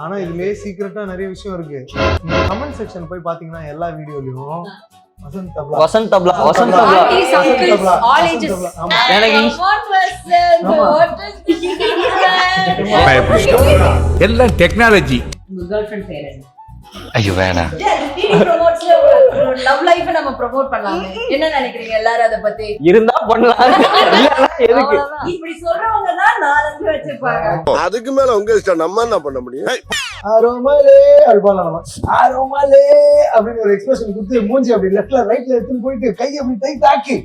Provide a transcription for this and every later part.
ஆனா இதுலயே சீக்கிரட்டா நிறைய விஷயம் இருக்கு. கமெண்ட் செக்ஷன் போய் பாத்தீங்கன்னா எல்லா வீடியோலயும் வசந்த் தப்லா எல்லாம் டெக்னாலஜி. ஐயோ வேணாம். லவ் லைஃப் நம்ம ப்ரோமோட் பண்ணலாமே. என்ன நினைக்கிறீங்க எல்லாரும் அத பத்தி? இருந்தா பண்ணலாம். எதுக்கு இப்படி சொல்றவங்க தான் நாலஞ்சு வச்சிருப்பாங்க. அதுக்கு மேல உங்க இஷ்டம், நம்ம என்ன பண்ண முடியும்? ஆரோமலே அல்பால நம்ம ஆரோமலே அப்படின்னு ஒரு எக்ஸ்பிரஷன் கொடுத்து மூஞ்சி அப்படி லெஃப்ட்ல ரைட்ல எடுத்துன்னு போயிட்டு கை அப்படி டைட் ஆக்கி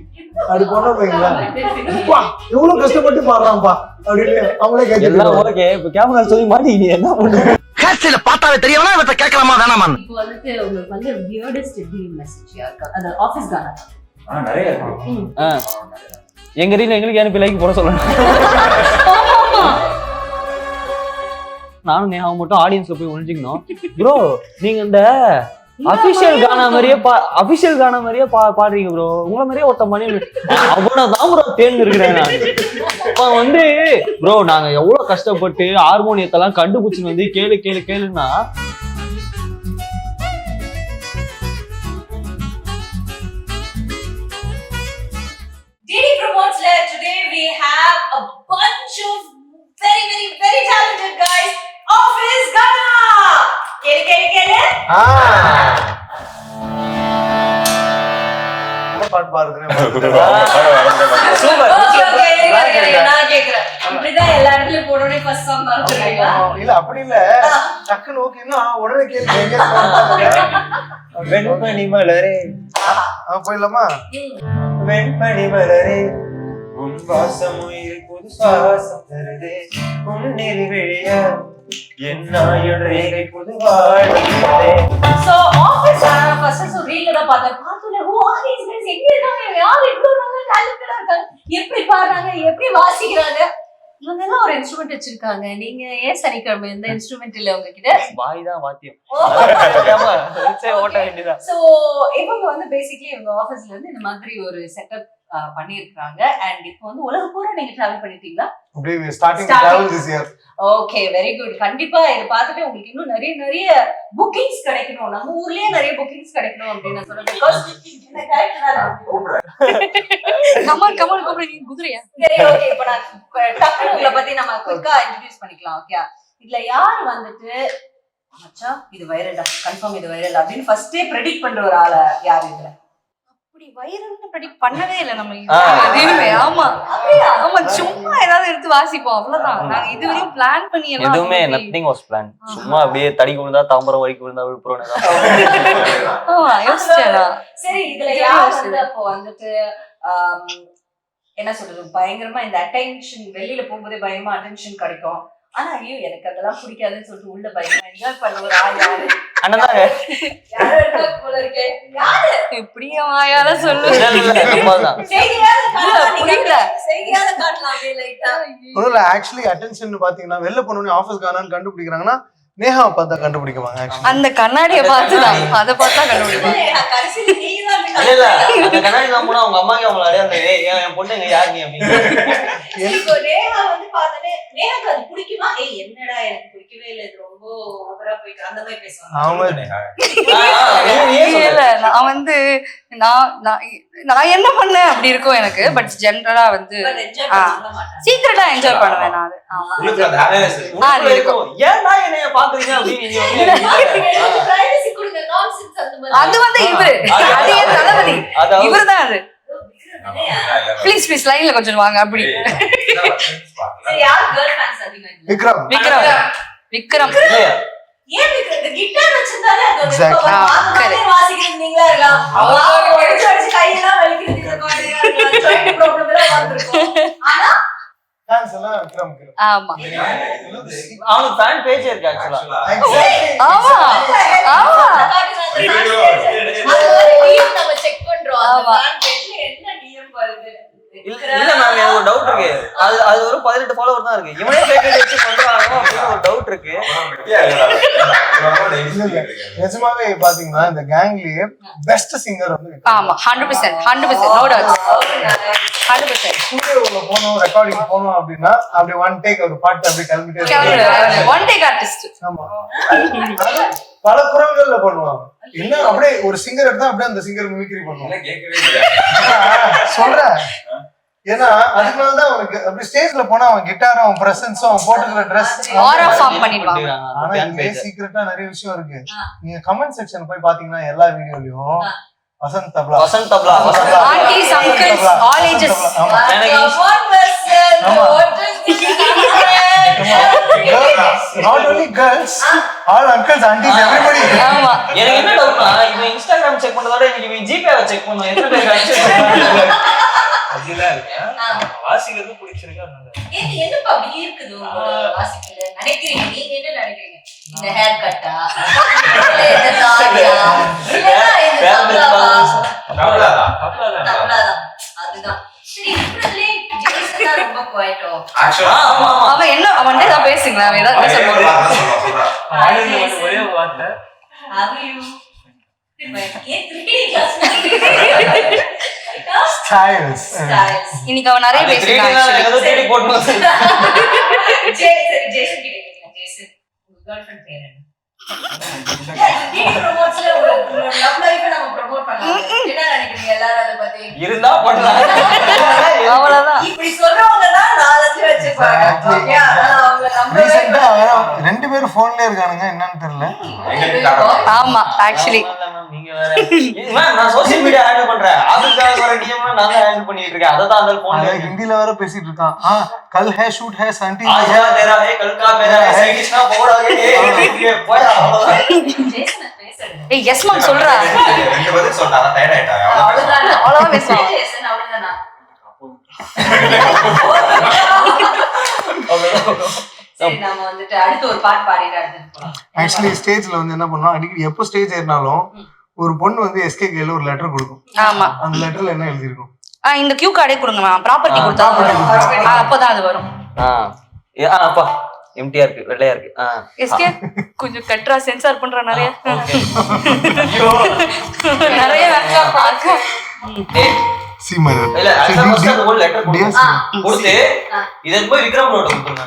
அப்படி கொண்டு போவீங்களா? எவ்வளவு கஷ்டப்பட்டு பாடுறான்பா அப்படின்னு அவங்களே கேட்க. இப்ப கேமரா சொல்லி மாட்டி நீ என்ன பண்ணுற? காட்சியில பார்த்தாவே தெரியவனா இவற்றை கேட்கலாமா வேணாமா? இப்போ வந்துட்டு உங்களுக்கு வந்து வியர்டஸ்ட் ட்ரீம் மெசேஜ் இருக்கா? அந்த ஆபீஸ் கானா நிறைய இருக்கு. எங்க ரீல எங்களுக்கு அனுப்பி லைக் போட சொல்லணும். நானும் நேஹாவும் மட்டும் ஆடியன்ஸ்ல போய் ஒழிஞ்சிக்கணும். ப்ரோ நீங்க இந்த அபிஷியல் கான மாதிரியே பாடுறீங்க ப்ரோ. உங்களை மாதிரியே ஒருத்த மணி அவனதான் ப்ரோ தேர்ந்து இருக்கிறேன் நான் வந்து. ப்ரோ நாங்க எவ்வளவு கஷ்டப்பட்டு ஹார்மோனியத்தெல்லாம் கண்டுபிடிச்சுன்னு வந்து கேளுன்னா DD Promotes la today we have a bunch of very talented guys. Office Ghana. Kele. பாட்டு பாடுறேன். சூப்பர். நான் கேக்குறேன். இப்படிதான் எல்லா இடத்துலயும் போறோனே ஃபர்ஸ்ட் சாங் பாடுறீங்களா? இல்ல அப்படி இல்ல. டக்குன்னு ஓகேன்னா உடனே கேளுங்க. வெண்பனி மலரே போயிடலாமா? வெண்பனி மலரே உன் வாசம் உயிர் புது சுவாசம் தருதே உன் நெறிவெளிய என்னாயுள் ரேகை புது வாழ்வே. So office நான் ஃபர்ஸ்ட் ரீல்ல தான் பார்த்தேன். பார்த்தோனே who are these guys? எங்க இருக்காங்க? யார் இவ்வளவு நல்ல டேலண்டடா இருக்காங்க? எப்படி பாடுறாங்க? எப்படி வாசிக்கிறாங்க? இவங்க எல்லாம் ஒரு இன்ஸ்ட்ருமெண்ட் வச்சிருக்காங்க. நீங்க ஏன் சனிக்கிழமை இந்த இன்ஸ்ட்ருமெண்ட் இல்ல உங்ககிட்ட? வாய் தான் வாத்தியம். ஓட்ட வேண்டியதான். சோ இவங்க வந்து பேசிக்கலி இவங்க ஆபீஸ்ல இருந்து இந்த மாதிரி ஒரு செட்டப் பண்ணிருக்காங்க. அண்ட் இப்போ வந்து உலகம் பூரா நீங்க டிராவல் பண்ணிட்டீங்களா? அப்படியே starting travel this year. Okay very good. கண்டிப்பா இத பார்த்துட்டு உங்களுக்கு இன்னும் நிறைய புக்கிங்ஸ் கிடைக்கணும். நம்ம ஊர்லயே நிறைய புக்கிங்ஸ் கிடைக்கணும் அப்படின்னு நான் சொல்றேன். பிகாஸ் இந்த கேரக்டர்னால கமல் கூப்பிடுறீங்க குதிரையா? சரி ஓகே. இப்போ நான் டக்குனு உங்களை பத்தி நம்ம குயிக்கா இன்ட்ரோ듀ce பண்ணிக்கலாம். ஓகே இதுல யார் வந்துட்டு மச்சான் இது வைரலா கன்ஃபார்ம் இது வைரல் அப்படின்னு ஃபர்ஸ்டே பிரெடிக்ட் பண்ற ஒரு ஆள யார் இதுல? அப்படி வைரல்னு ப்ரெடிக்ட் பண்ணவே இல்லை நம்ம எதுவுமே. ஆமா சும்மா ஏதாவது எடுத்து வாசிப்போம் அவ்வளவுதான். நாங்க இதுவரையும் பிளான் பண்ணி எதுவுமே நத்திங் வாஸ் பிளான். சும்மா அப்படியே தடி விழுந்தா தாம்பரம் வரைக்கும் விழுந்தா விழுப்புறோம். சரி இதுல யார் வந்து அப்போ வந்துட்டு என்ன சொல்றது பயங்கரமா இந்த அட்டென்ஷன் வெளியில போகும்போதே பயமா அட்டென்ஷன் கிடைக்கும். ஆனா ஐயோ எனக்கு அதெல்லாம் பிடிக்காதுன்னு சொல்லிட்டு உள்ள பயமா என்ஜாய் பண்ண ஒரு ஆள் யாரு? அண்ணாங்க யாரு இருக்கா போல இருக்கே. யாரு? எப்படியா வாயால சொல்லு. செய்தியால காட்டலாம் அப்படியே லைட்டா. ஒருவேளை ஆக்சுவலி அட்டென்ஷன் பாத்தீங்கன்னா வெளில போனோடனே ஆஃபீஸ் கானான்னு கண்டுபிடிக்கிறாங்கன்னா நேஹாவை பார்த்தா கண்டுபிடிக்குவாங்க. அந்த கண்ணாடியை பார்த்துதான் அதை பார்த்தா கண்டுபிடிப்பாங்க. கண்ணாடி தான் போனா அவங்க அம்மாக்கு அவங்களை அடையாளம் என் பொண்ணுங்க யாரு நீ அப்படின்னு நேஹா வந்து பார்த்தனே நேஹாக்கு அது பிடிக்குமா? ஏய் என்னடா எனக்கு பிடிக்கவே இல்லை இது ரொம்ப ஓவரா போயிட்டு அந்த மாதிரி பேசுவாங்க. இல்ல நான் வந்து நான் என்ன பண்ணேன் அப்படி இருக்கும் எனக்கு. பட் ஜெனரலா வந்து சீக்கிரட்டா என்ஜாய் பண்ணுவேன் நான். அது இருக்கும். அது வந்து இவரு அது என் தளபதி இவருதான். அது ப்ளீஸ் லைன்ல கொஞ்சம் வாங்க அப்படி. விக்ரம் ஏன் இந்த கிட்டார் வச்சிருந்தாலே அது வாசிக்கிறது நீங்களா இருக்கலாம். அவங்க கையெல்லாம் வலிக்கிறது இந்த கார்டு ப்ராப்ளம் எல்லாம் வந்திருக்கும். ஆனா டான்ஸ் எல்லாம் விக்ரம். ஆமா அவங்க ஃபேன் பேஜ் இருக்கு ஆக்சுவலா. ஆமா நம்ம செக் பண்றோம் அந்த ஃபேன் பேஜ்ல என்ன டிஎம் வருது. இல்ல மேம் எனக்கு ஒரு டவுட் இருக்கு. அது ஒரு 18 ஃபாலோவர் தான் இருக்கு. இவனே ஃபேக் ஐடி வச்சு பண்றானோ அப்படின்னு ஒரு டவுட் இருக்கு. நிஜமாவே பாத்தீங்கன்னா இந்த கேங்லயே பெஸ்ட் சிங்கர் வந்து ஆமா 100% நோ டவுட் 100% ஸ்டுடியோல போனோம் ரெக்கார்டிங் போனோம் அப்படின்னா அப்படியே ஒன் டேக் ஒரு பாட்டு அப்படியே கிளம்பிட்டே ஒன் டேக் ஆர்டிஸ்ட். ஆமா அது பல குரல்கள்ல பண்ணுவாங்க. என்ன அப்படியே ஒரு சிங்கர் எடுத்தா அப்படியே அந்த சிங்கர் மிமிக்ரி பண்ணுவாங்க. சொல்றேன் ஏன்னா அதனாலதான் அவனுக்கு அப்படி ஸ்டேஜ்ல போனா அவன் கிட்டாரும் அவன் பிரசன்ஸும் அவன் போட்டுக்கிற ட்ரெஸ் ஆரா ஃபார்ம் பண்ணிடுவாங்க. ஆனா இதுலயே சீக்கிரட்டா நிறைய விஷயம் இருக்கு. நீங்க கமெண்ட் செக்ஷன் போய் பாத்தீங்கன்னா எல்லா வீடியோலயும் வசந்த் தப்லா aunties uncles all ages not only girls all uncles aunties everybody. ஆமா எனக்கு என்ன டவுட்னா இவன் இன்ஸ்டாகிராம் செக் பண்றதோட இன்னைக்கு ஜிபே செக் பண்ணுவோம். எத்தனை பேர் அப்படிலாம் இருக்கு. வாசிக்கிறது பிடிச்சிருக்கு. என்னப்பா அப்படி இருக்குது வாசிக்கிறது நினைக்கிறீங்க? நீங்க என்ன நினைக்கிறீங்க? இந்த ஹேர் கட்டா இந்த தாடியா இல்ல இந்த தப்லாதான் அதுதான். சரி இப்படியே ஜேசன் தான் ரொம்ப குவைட்டோ. அவன் என்ன அவன் தான் பேசுங்க. அவன் ஏதாவது சொல்றான். ஒரே வார்த்தை அவியூ styles இன்னைக்கு அவன் நிறைய பேசினான். ஏதோ தேடி போட்டு சரி ஜேசன் கிட்ட கேட்கலாம். ஜேசன் உங்க गर्लफ्रेंड பேர் என்ன? வீடியோ ப்ரோமோட்ஸ்ல ஒரு லவ் லைஃப் நம்ம ப்ரோமோட் பண்ணலாம். என்ன நினைக்கிறீங்க எல்லாரும் அத பத்தி? இருந்தா பண்ணலாம். அவ்வளவுதான். இப்படி சொல்றவங்க தான் நாலஞ்சு வச்சுப்பாங்க. ஓகே அவங்க ரீசெண்டா ரெண்டு பேரும் போன்ல இருக்கானுங்க. என்னன்னு தெரியல. ஆமா ஆக்சுவலி நீங்க வேற மேம் நான் சோஷியல் மீடியா ஹேண்டில் பண்றேன். அதுக்காக வர டிஎம்ல நான் தான் ஹேண்டில் பண்ணிட்டு இருக்கேன். அததான் அந்த போன்ல ஹிந்தில வேற பேசிட்டு இருக்கான். கல் ஹே ஷூட் ஹே சன்டி ஆஜா तेरा है कल का मेरा है कृष्णा போடா ஏய் போயா அவ்வளவுதான். ஜேசன் பேசுறது. ஏய் எஸ் மேம் சொல்றா. ரெண்டு பதில் சொன்னாங்க டயர்ட் ஆயிட்டாங்க. அவ்வளவுதான் பேசுவான். ஜேசன் அவ்வளவுதானா? சரி நாம வந்துட்டு அடுத்து ஒரு பாட்டு பாடிட்டு அடுத்து போலாம். ஆக்சுவலி ஸ்டேஜ்ல வந்து என்ன பண்ணுவோம், அடிக்கடி எப்போ ஸ்டேஜ் ஏறினாலும் ஒரு பொண்ணு வந்து எஸ்கே கையில ஒரு லெட்டர் கொடுக்கும். ஆமா அந்த லெட்டர்ல என்ன எழுதிருக்கும்? இந்த கியூ கார்டே கொடுங்க மேம். ப்ராப்பர்ட்டி கொடுத்தா அப்பதான் அது வரும். அப்பா எம்டியா இருக்கு வெள்ளையா இருக்கு. எஸ்கே கொஞ்சம் கட்ரா சென்சார் பண்ற நிறைய நிறைய சீமர் இல்ல அத ஃபர்ஸ்ட் அந்த ஒரு லெட்டர் கொடுத்து இத போய் விக்ரம் ரோட் கொடுத்துருங்க.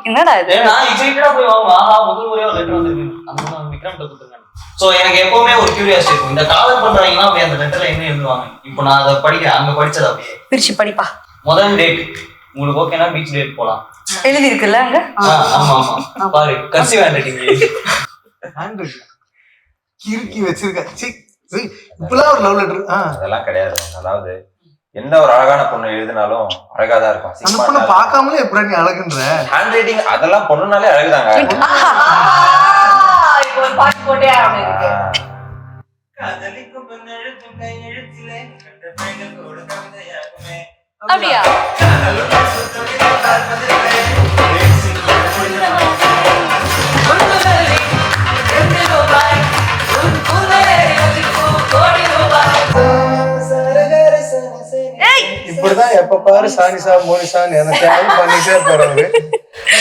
என்னடா இது? நான் எக்ஸைட்டடா போய் வாங்க. முதல் முறையா ஒரு லெட்டர் வந்திருக்கு. அந்த விக்ரம் ரோட் கொடுத்துருங்க. சோ எனக்கு எப்பவுமே ஒரு கியூரியாசிட்டி இருக்கும். இந்த காதல் பண்றவங்க அப்படியே அந்த லெட்டர்ல என்ன எழுதுவாங்க. இப்போ நான் அதை படிக்கிறேன். அங்க படிச்சது அப்படியே பிரிச்சு படிப்பா. முதல் டேட் உங்களுக்கு ஓகேனா பீச் டேட் போலாம் எழுதி இருக்குல்ல அங்க. ஆமா ஆமா பாரு கர்சிவ் ஹேண்ட் ரைட்டிங் கிறுக்கி வச்சிருக்க. இப்பலாம் ஒரு லவ் லெட்டர் அதெல்லாம் கிடையாது. அதாவது எந்த ஒரு அழகான பொண்ணு எழுதினாலும் அழகாதான் இருக்கும். அந்த பொண்ணு பார்க்காமலே எப்படி நீ அழகுன்ற ஹேண்ட் ரைட்டிங் அதெல்லாம் பொண்ணுனாலே அழகுதாங்க. இப்போ ஒரு பாட்டு போட்டே ஆகணும் இருக்கு. அப்படியா? இப்படிதான் எப்ப பாரு சானிசா மோனிசான்னு எனக்கு பண்ணிட்டே போறாரு.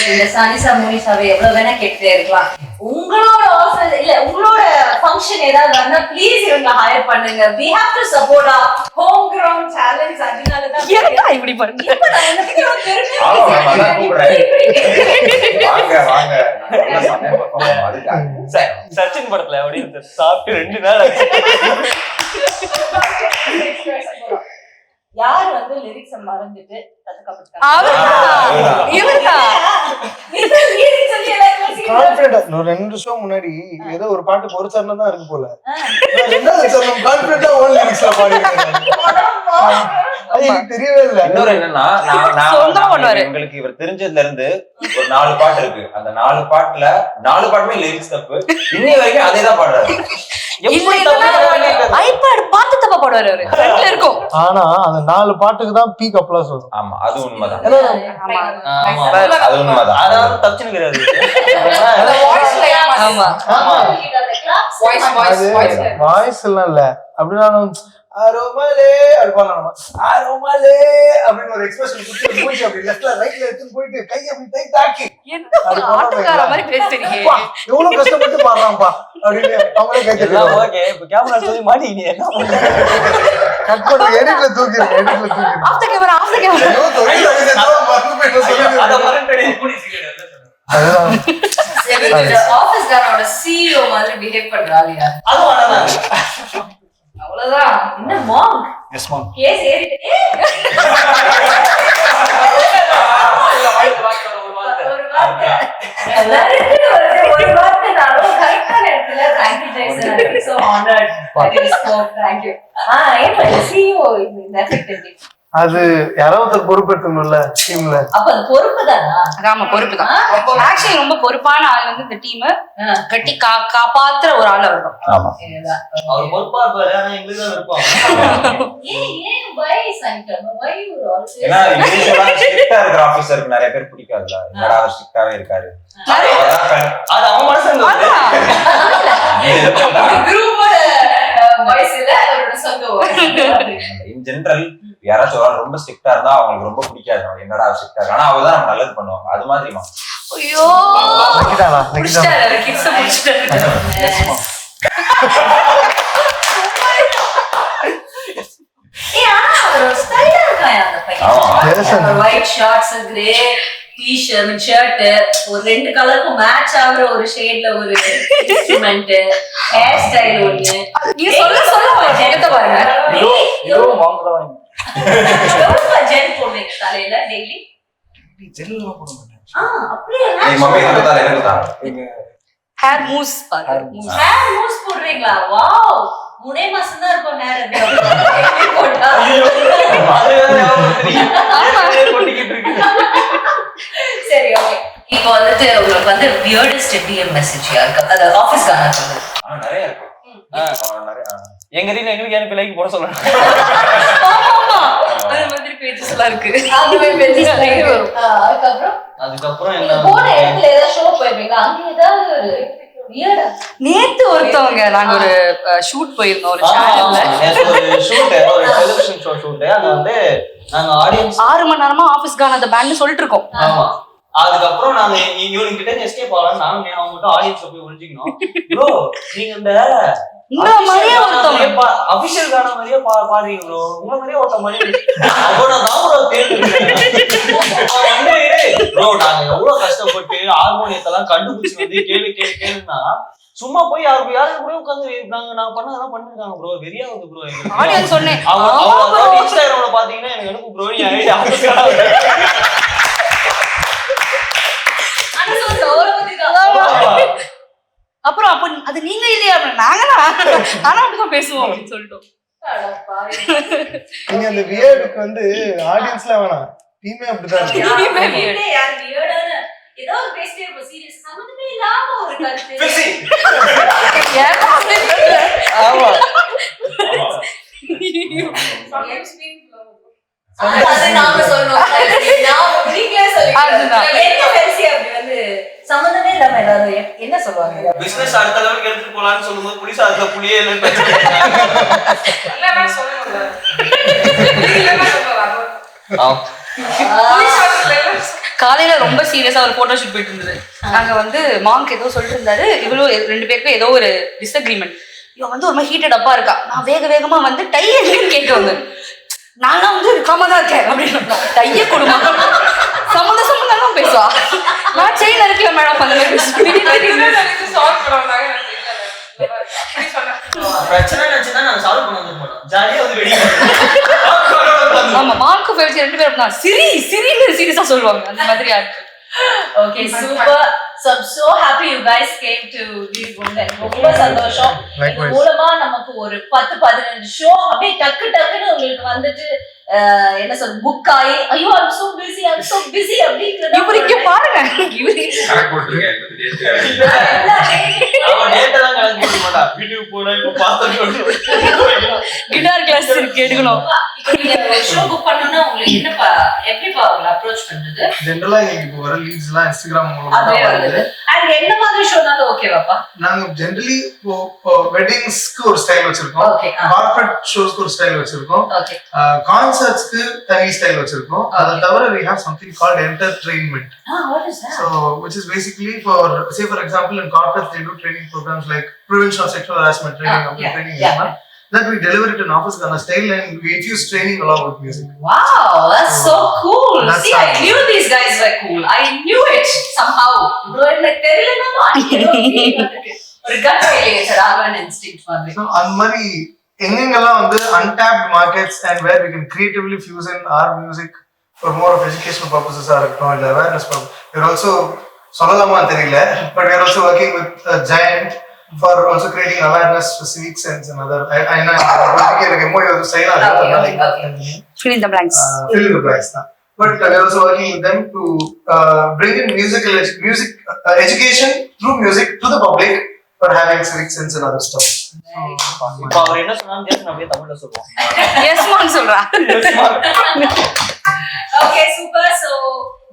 இந்த சானிசா மோனிசாவை எவ்வளவு வேணா கேட்டுட்டே இருக்கலாம். உங்களோட ஆஃபர் இல்ல உங்களோட ஃபங்க்ஷன் ஏதாவது வந்தா ப்ளீஸ் இவங்க ஹையர் பண்ணுங்க. we have to support our home ground talents. அதனால தான் ஏன்டா இப்படி பண்ற? இப்ப நான் எனக்கு ஒரு பெருமையா அதான் கூப்பிடுறேன். வாங்க வாங்க நல்லா சொன்னேன் பெர்ஃபார்ம் அதுக்கு. சச்சின் படத்துல அப்படியே சாப்பிட்டு 2 நாள் யார் வந்து லிரிக்ஸ் மறந்துட்டு தத்துக்கப்பட்டாங்க? கான்ஃபிடன்ட் ஒரு 2 ஷோ முன்னாடி ஏதோ ஒரு பாட்டு ஒரு சரணம் தான் இருக்கு போல. ரெண்டாவது சரணம் கான்ஃபிடன்ட்டா ஓன் லிரிக்ஸ்ல பாடிருக்காங்க. எனக்கு தெரியவே இல்ல. இன்னொரு என்னன்னா எங்களுக்கு இவர் தெரிஞ்சதுல இருந்து ஒரு 4 பாட்டு இருக்கு. அந்த 4 பாட்டுல 4 பாட்டுமே லிரிக்ஸ் தப்பு. இன்னை வரைக்கும் அதேதான் பாடுறாரு. ஐபாட் பார்த்து தப்பா பாடுவாரு அவரு. ஃப்ரண்ட்ல இருக்கும். ஆனா அந்த 4 பாட்டுக்கு தான் பீக் அப்ளாஸ் வரும். ஆமா அது உண்மைதான். அது உண்மைதான். அதாவது தப்சின்னு கிடையாது. ஆமா வாய்ஸ் எல்லாம் இல்ல அப்படின்னா அரோமலே அடிப்பாங்க நம்ம அரோமலே அப்படின்னு ஒரு எக்ஸ்பிரஷன் கொடுத்து மூஞ்சி அப்படி லெஃப்ட்ல ரைட்ல எடுத்துன்னு போயிட்டு கை அப்படி டைட் ஆக்கி ஆட்டோக்கார மாதிரி பேசுறீங்க. எவ்வளவு கஷ்டப்பட்டு பாடுறான்ப்பா அப்படின்னு அவங்களே கேட்கலாம். ஓகே இப்ப கேமரா சொல்லி மாட்டீங்க என்ன கட் பண்ண எடிட்ல தூக்கிடுங்க ஆஃப் த கேமரா ஐயோ, தொழில் ரகசியத்தெல்லாம் மறந்து போயிட்டு சொல்லுங்க. அத மறந்துட்டே அதுதான். ஆபீஸ்காரோட CEO மாதிரி பிஹேவ் பண்ற ஆளியா? அது அவ்வளவுதான். அவ்வளவுதான். என்ன மாங்க்? Yes, ma'am. கேஸ் ஏறிட்டு ஒரு வார்த்தை. எல்லாருக்கும் ஒரு வார்த்தை நானும் கரெக்டான இடத்துல thank you Jason. I feel so honored that you spoke. Thank you. ஏன் பண்ண CEO இந்த எஃபெக்ட் எப்படி? அது யாராவது ஒருத்தர் பொறுப்பெடுக்கணும்ல டீம்ல. அப்ப அது பொறுப்பு தானா? ஆமா பொறுப்பு தான். ஆக்சுவலி ரொம்ப பொறுப்பான ஆள் வந்து இந்த டீம் கட்டி காப்பாத்துற ஒரு ஆள் அவர் தான். ஆமா. அவர் பொறுப்பா இருப்பாரு ஆனா எங்களுக்கு தான் இருப்பாங்க. ஏன் why Sankar? Why you always ஏன்னா யூசுவலா ஸ்ட்ரிக்ட்டா இருக்கிற ஆபீசருக்கு நிறைய பேர் பிடிக்காதுல்ல. என்னடா அவர் ஸ்ட்ரிக்ட்டாவே இருக்காரு. அது அவன் மனசுல குரூப்போட வாய்ஸ்ல அவரோட சொந்த வாய்ஸ். இன் ஜெனரல் யாராச்சும் ஒரு ஆள் ரொம்ப ஸ்ட்ரிக்ட்டா இருந்தா அவங்களுக்கு ரொம்ப பிடிக்காது. என்னடா ஸ்ட்ரிக்ட்டா இருக்கு. ஆனா அவங்க தான் நம்ம நல்லது பண்ணுவாங்க. அது மாதிரிமா. ஐயோ புடிச்சாரு கிட்ஸ் புடிச்சாரு. ஒரு ஸ்டைலா இருக்கான் அந்த பையன். White shorts, grey t-shirt, shirt, ஒரு ரெண்டு கலருக்கும் மேட்ச் ஆகுற ஒரு ஷேட்ல ஒரு இன்ஸ்ட்ருமென்ட், ஹேர் ஸ்டைல் ஒண்ணு. நீங்க சொல்ல ஜெகத்தை பாருங்க. இதுவும் வாங்குறதா வாங்கி. ஜெல் போடுறீங்க தலையில டெய்லி? ஜெல்லாம் போட மாட்டேன். அப்படியே ஏய் மம்மி எனக்கு தான் எனக்கு தான். ஹேர் மூஸ் பாருங்க. ஹேர் மூஸ் போடுறீங்களா? வாவ், 3 மாசம் தான் இருக்கும் ஹேர் அது போட்டா. அது வேற கொட்டிக்கிட்டு இருக்கு. சரி ஓகே. இப்போ வந்துட்டு உங்களுக்கு வந்து வியர்டஸ்ட் டிஎம் மெசேஜ் யாருக்கு? அது ஆபீஸ்காரங்க சொல்லுங்க. நிறைய இருக்கு. நிறைய எங்க ரீல எங்களுக்கு எனக்கு லைக் போட சொல்லணும். அந்த மாதிரி பேஜஸ் எல்லாம் இருக்கு. அதுவே பேஜஸ் வரும். அதுக்கப்புறம் நீங்க என்ன போன இடத்துல ஏதாவது ஷோ போயிருப்பீங்களா? அங்க ஏதாவது ஒரு வியர்டா? நேத்து ஒருத்தவங்க நாங்க ஒரு ஷூட் போயிருந்தோம் ஒரு சேனல்ல. ஒரு ஷூட் ஒரு டெலிவிஷன் ஷூட் அது வந்து நாங்க ஆடியன்ஸ் 6 மணி நேரமா ஆபீஸ்கான அந்த பேண்ட் சொல்லிட்டு இருக்கோம். ஆமா. அதுக்கப்புறம் நாங்க இவங்க கிட்ட எஸ்கேப் ஆகலாம். நாங்க அவங்க மட்டும் ஆடியன்ஸ்ல போய் ஒளிஞ்சிக்கணும். ப்ரோ நீங்க இந்த உங்கள மாதிரியே ஒருத்தவங்க அபிஷியல் கான மாதிரியே பாடுறீங்க ப்ரோ. உங்கள மாதிரியே ஒருத்த மாதிரி அவன தான் ப்ரோ வந்து ப்ரோ நாங்க எவ்வளவு கஷ்டப்பட்டு ஹார்மோனியத்தெல்லாம் கண்டுபிடிச்சு வந்து கேளுன்னா சும்மா போய் யாரு கூட உட்காந்து நாங்க பண்ணதெல்லாம் பண்ணிருக்காங்க ப்ரோ. வெறியாவது ப்ரோ. ஆடியன்ஸ் சொன்னேன் அவங்க இன்ஸ்டாகிராம்ல பாத்தீங்கன்னா எனக்கு ப்ரோ நீ ஐடியா அப்புறம் அப்ப அது நீங்க இல்லையா? நாங்களா ஆனா அப்படிதான் பேசுவோம் அப்படின்னு சொல்லிட்டோம். நீங்க அந்த வியர்டுக்கு வந்து ஆடியன்ஸ்ல வேணாம் டீமே அப்படிதான் இருக்கு. யார் வியர்டான ஏதோ ஒரு பேசிட்டே இருப்போம். சீரியஸ் சம்மந்தமே இல்லாம ஒரு கருத்து. ஆமா அது நாம சொல்லணும். நீங்களே சொல்லுங்க. என்ன பேசி அப்படி வந்து சம்மந்தமே இல்லாம எல்லாரும் என்ன சொல்லுவாங்க? பிசினஸ் அடுத்த லெவலுக்கு எடுத்துட்டு போலான்னு சொல்லும்போது புலிஸ் அதுல புளியே இல்லைன்னு காலையில ரொம்ப சீரியஸா ஒரு போட்டோ ஷூட் போயிட்டு இருந்தது. நாங்க வந்து மாங்க் ஏதோ சொல்லிட்டு இருந்தாரு. இவ்வளவு 2 பேருக்கும் ஏதோ ஒரு டிஸ்அக்ரிமெண்ட். இவன் வந்து ஒரு மாதிரி ஹீட்டட் அப்பா இருக்கா. நான் வேகமா வந்து டை எங்கன்னு கேட்க வந்தேன். நானா வந்து இருக்காம தான் இருக்கேன் அப்படின்னு டைய கொடுமா சம்மந்தம் பேசுவா. நான் செயின் இருக்கல மேடம் அந்த பிரச்சனை நினைச்சுதான் நாங்க சால்வ் பண்ண வந்து போனோம். ஜாலியா வந்து வெளியே ஆமா மார்க்கு ஃபெயில்ஸ் 2 பேரும் தான் சிரின்னு சீரியஸா சொல்லுவாங்க. அந்த மாதிரி ஆச்சு. Okay, super. So I'm so happy you guys came to this women. ரொம்ப சந்தோஷம். இது மூலமா நமக்கு ஒரு 10-15 ஷோ அப்படியே டக்குன்னு உங்களுக்கு வந்துட்டு என்ன சொல்ற புக் ஆயி ஐயோ I'm so busy அப்படிங்கறது இவருக்கு பாருங்க. கரெக்ட் போட்டுருக்கேன். அவன் நேத்து தான் கலந்து வீட்டுக்கு போனா இப்ப பார்த்தோம் கிட்டார் கிளாஸ் இருக்கு எடுக்கணும். இப்போ நீங்க ஒரு ஷோ புக் பண்ணனும்னா உங்களுக்கு என்னப்பா எப்படிப்பா உங்களை அப்ரோச் பண்றது? ஜெனரலா இப்போ வர லீட்ஸ் எல்லாம் இன்ஸ்டாகிராம் மூலமா அதே தான் வருது. வருது. அண்ட் என்ன மாதிரி ஷோனாலும் ஓகேவாப்பா? நாங்க ஜெனரலி வெட்டிங்ஸ்க்கு ஒரு ஸ்டைல் வச்சிருக்கோம், ஓகே கார்ப்பரேட் ஷோஸ்க்கு ஒரு ஸ்டைல் வச்சிருக்கோம், ஓகே கான்சர்ட்ஸ்க்கு தனி ஸ்டைல் வச்சிருக்கோம். அதை தவிர we have something called entertainment. what is that? So which is basically for, say for example, in corporates they do training programs like prevention of sexual harassment training, yeah, training yeah. that we deliver it in office kind of style and we infuse training along with music. Wow, that's so cool. That's See, I knew these guys were cool. I knew it somehow. Though like தெரியலனாலும் ஒரு gut feeling is an instinct மாதிரி. So அந்த மாதிரி எங்கெங்கெல்லாம் வந்து untapped markets and where we can creatively fuse in our music for more of educational purposes ஆ இருக்கட்டும் இல்ல awareness purpose. We're also சொல்லலாமா தெரியல, but we're also working with a giant for also creating awareness for civic sense and other. I know like MOU of style Fill in the blanks. fill in the blanks தான். But we're also working with them to bring in music education through music to the public for having civic sense and other stuff. இப்ப அவர் என்ன சொன்னாலும் ஜெயசன் அப்படியே தமிழ்ல சொல்லுவோம். S மான் சொல்றா. Okay, super. So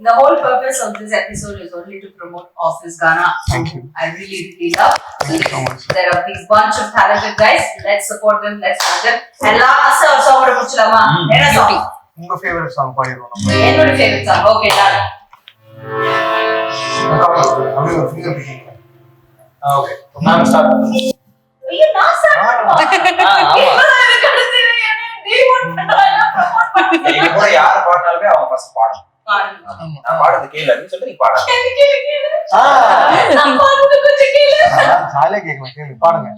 the whole purpose of this episode is only to promote Office Ghana. Thank you. I really love. Thank you so much. There are these bunch of talented guys. Let's support them. Let's support them. And last song oda mudichilama. Enna song? உங்க favourite song பாடிடுவோம். என்னோட favorite song. Okay, done. அப்படியே ஒரு finger picking. Okay. நான் start. ஐயோ நான் start பண்ணுவா. ஆமா. இப்பதான் எனக்கு கடைசில என்ன demote பண்றாங்க promote பண்ணி. நீங்க கூட யார் பாடினாலுமே அவங்க ஃபர்ஸ்ட் பாடணும். பாடுங்க. நான் பாடுறது கேளு அப்படின்னு சொல்லிட்டு நீ பாடணும். கேளு. நான் பாடுறது கொஞ்சம் கேளு. ஜாலியா கேட்கலாம், கேளு பாடுங்க.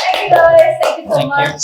Thank you guys. Thank you so much.